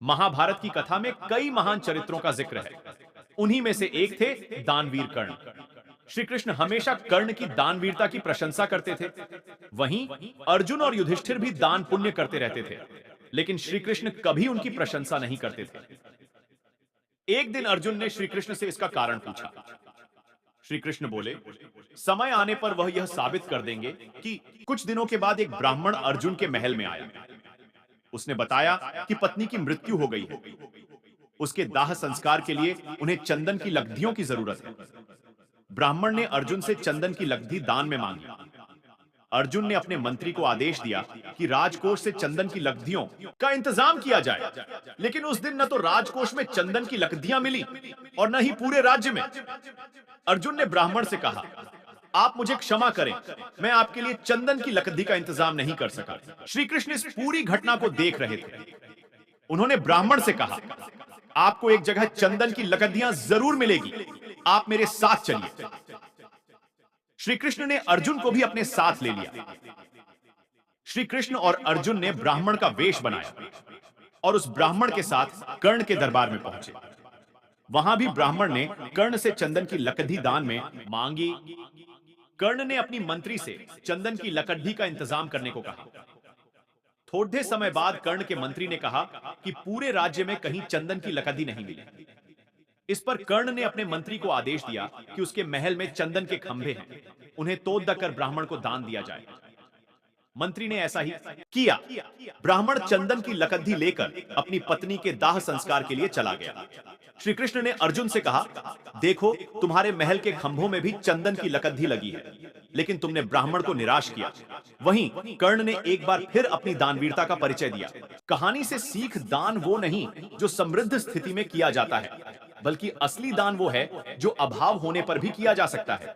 महाभारत की कथा में कई महान चरित्रों का जिक्र है। उन्हीं में से एक थे दानवीर कर्ण। श्री कृष्ण हमेशा कर्ण की दानवीरता की प्रशंसा करते थे। वहीं अर्जुन और युधिष्ठिर भी दान पुण्य करते रहते थे, लेकिन श्री कृष्ण कभी उनकी प्रशंसा नहीं करते थे। एक दिन अर्जुन ने श्री कृष्ण से इसका कारण पूछा। श्री कृष्ण बोले, समय आने पर वह यह साबित कर देंगे कि कुछ दिनों के बाद एक ब्राह्मण अर्जुन के महल में आया। उसने बताया कि पत्नी की मृत्यु हो गई है। उसके दाह संस्कार के लिए उन्हें चंदन की लकड़ियों की जरूरत है। ब्राह्मण ने अर्जुन से चंदन की लकड़ी दान में मांगी। अर्जुन ने अपने मंत्री को आदेश दिया कि राजकोष से चंदन की लकड़ियों का इंतजाम किया जाए। लेकिन उस दिन न तो राजकोष में चंदन की लकड़ियां मिली और न ही पूरे राज्य में। अर्जुन ने ब्राह्मण से कहा, आप मुझे क्षमा करें, मैं आपके लिए चंदन की लकड़ी का इंतजाम नहीं कर सका। श्री कृष्ण इस पूरी घटना को देख रहे थे। उन्होंने ब्राह्मण से कहा, आपको एक जगह चंदन की लकड़ियां जरूर मिलेगी, आप मेरे साथ चलिए। श्री कृष्ण ने अर्जुन को भी अपने साथ ले लिया। श्री कृष्ण और अर्जुन ने ब्राह्मण का वेश बनाया और उस ब्राह्मण के साथ कर्ण के दरबार में पहुंचे। वहां भी ब्राह्मण ने कर्ण से चंदन की लकड़ी दान में मांगी। कर्ण ने अपनी मंत्री से चंदन की लकड़ी का इंतजाम करने को कहा। थोड़े समय बाद कर्ण के मंत्री ने कहा कि पूरे राज्य में कहीं चंदन की लकड़ी नहीं मिली। इस पर कर्ण ने अपने मंत्री को आदेश दिया कि उसके महल में चंदन के खंभे हैं, उन्हें तोड़ कर ब्राह्मण को दान दिया जाए। मंत्री ने ऐसा ही किया। ब्राह्मण चंदन की लकड़ी लेकर अपनी पत्नी के दाह संस्कार के लिए चला गया। श्री कृष्ण ने अर्जुन से कहा, देखो, तुम्हारे महल के खंभों में भी चंदन की लकड़ी लगी है, लेकिन तुमने ब्राह्मण को निराश किया। वहीं कर्ण ने एक बार फिर अपनी दानवीरता का परिचय दिया। कहानी से सीख दान वो नहीं जो समृद्ध स्थिति में किया जाता है, बल्कि असली दान वो है जो अभाव होने पर भी किया जा सकता है।